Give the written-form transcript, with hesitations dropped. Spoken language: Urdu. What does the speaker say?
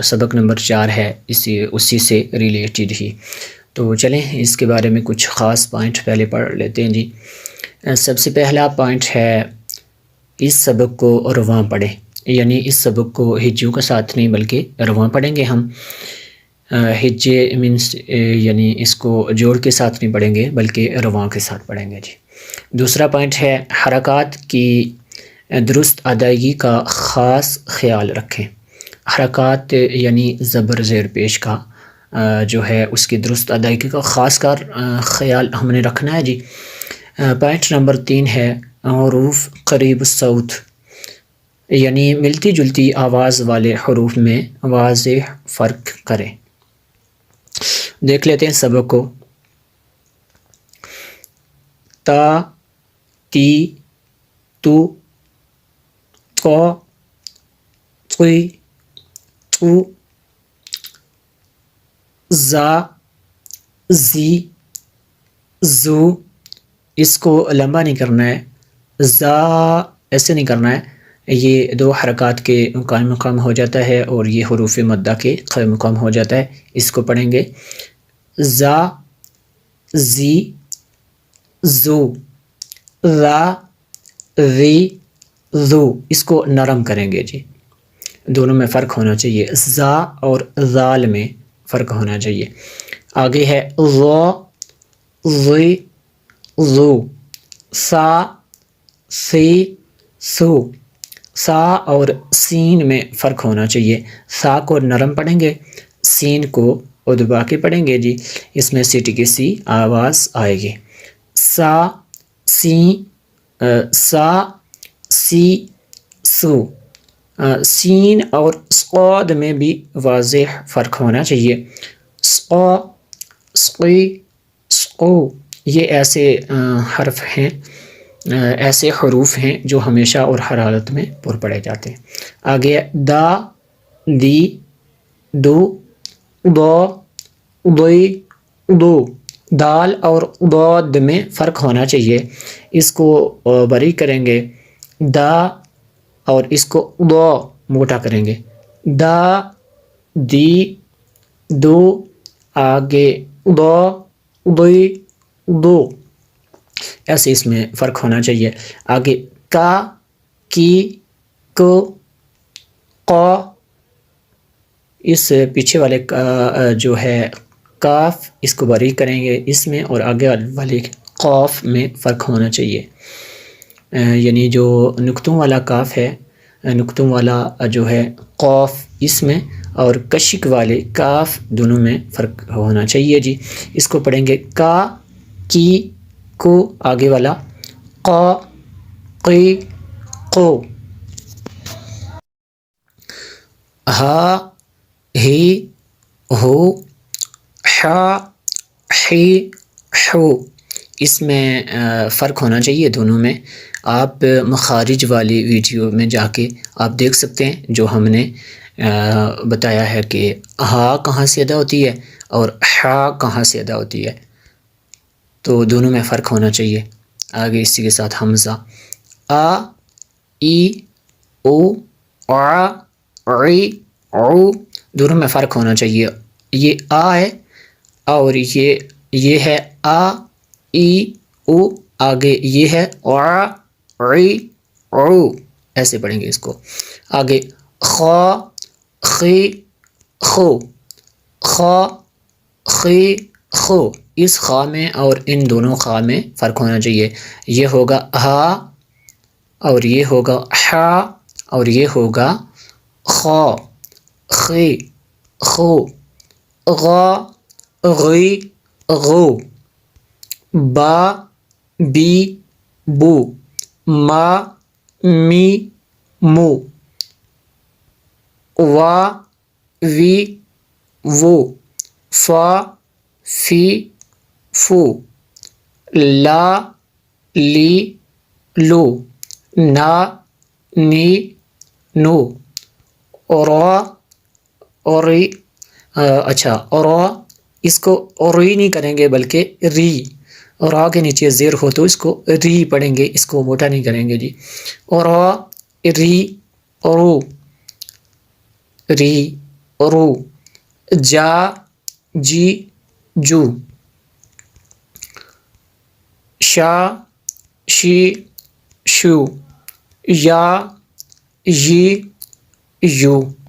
سبق نمبر 4 ہے، اسی سے ریلیٹڈ ہی. تو چلیں اس کے بارے میں کچھ خاص پوائنٹ پہلے پڑھ لیتے ہیں جی. سب سے پہلا پوائنٹ ہے اس سبق کو رواں پڑھیں، یعنی اس سبق کو ہجوں کے ساتھ نہیں بلکہ رواں پڑھیں گے ہم. ہجے مینس یعنی اس کو جوڑ کے ساتھ نہیں پڑھیں گے بلکہ رواں کے ساتھ پڑھیں گے جی. دوسرا پوائنٹ ہے حرکات کی درست ادائیگی کا خاص خیال رکھیں. حرکات یعنی زبر زیر پیش کا جو ہے اس کی درست ادائیگی کا خاص خیال ہم نے رکھنا ہے جی. پوائنٹ نمبر 3 ہے حروف قریب الصوت، یعنی ملتی جلتی آواز والے حروف میں واضح فرق کریں. دیکھ لیتے ہیں سبق کو. تا، تی، تو، قا، قی، قو، زا، زی، زو. اس کو لمبا نہیں کرنا ہے، زا ایسے نہیں کرنا ہے. یہ دو حرکات کے قائم مقام ہو جاتا ہے اور یہ حروف مدہ کے قائم مقام ہو جاتا ہے. اس کو پڑھیں گے زا، زی، زو، را، ری، زو. اس کو نرم کریں گے جی، دونوں میں فرق ہونا چاہیے، زا اور زال میں فرق ہونا چاہیے. آگے ہے ضا، ضی، ضو، سا، سی، سو. سا اور سین میں فرق ہونا چاہیے. سا کو نرم پڑھیں گے، سین کو ادبا کے پڑھیں گے جی. اس میں سیٹی کی سی آواز آئے گی. سا، سی، سا، سی، سو. سین اور صاد میں بھی واضح فرق ہونا چاہیے. صا، صقی، صقو. یہ ایسے حرف ہیں، ایسے حروف ہیں جو ہمیشہ اور ہر حالت میں پر پڑھے جاتے ہیں. آگے دا، دی، دو، دا، دئی، دو. دال اور ضاد میں فرق ہونا چاہیے. اس کو بری کریں گے دا اور اس کو دا موٹا کریں گے. دا، دی، دو. آگے دا، دئی، دو. ایسے اس میں فرق ہونا چاہیے. آگے کا، کی، کو، قا. اس پیچھے والے جو ہے کاف، اس کو باریک کریں گے اس میں، اور آگے والے قاف میں فرق ہونا چاہیے. یعنی جو نقطوں والا کاف ہے، نقطوں والا جو ہے قاف اس میں، اور کشک والے کاف دونوں میں فرق ہونا چاہیے جی. اس کو پڑھیں گے کا، کی، کو. آگے والا قا، قی، قو. ہا، ہی، ہو، حا، حی، حو. اس میں فرق ہونا چاہیے دونوں میں. آپ مخارج والی ویڈیو میں جا کے آپ دیکھ سکتے ہیں جو ہم نے بتایا ہے کہ ہا کہاں سے ادا ہوتی ہے اور حا کہاں سے ادا ہوتی ہے، تو دونوں میں فرق ہونا چاہیے. آگے اسی کے ساتھ حمزہ آ، ای، او، آ، عی، عو. دونوں میں فرق ہونا چاہیے. یہ آ ہے اور یہ ہے آ، ای، او. آگے یہ ہے آ، عی، عو. ایسے پڑھیں گے اس کو. آگے خا، خی، خو. خا، خی، خو. اس خا میں اور ان دونوں خا میں فرق ہونا چاہیے. یہ ہوگا ہا اور یہ ہوگا حا اور یہ ہوگا خا. خی، خو. غا، غی، غو. با، بی، بو. ما، می، مو. وا، وی، وو. فا، فی، فو. لا، لی، لو. نا، نی، نو. را، اوری. اچھا را، اس کو اوری نہیں کریں گے بلکہ ری. را کے نیچے زیر ہو تو اس کو ری پڑھیں گے، اس کو موٹا نہیں کریں گے جی. را، ری، رو. ری، رو، جا جی جو، شا شی شو، یا یی یو.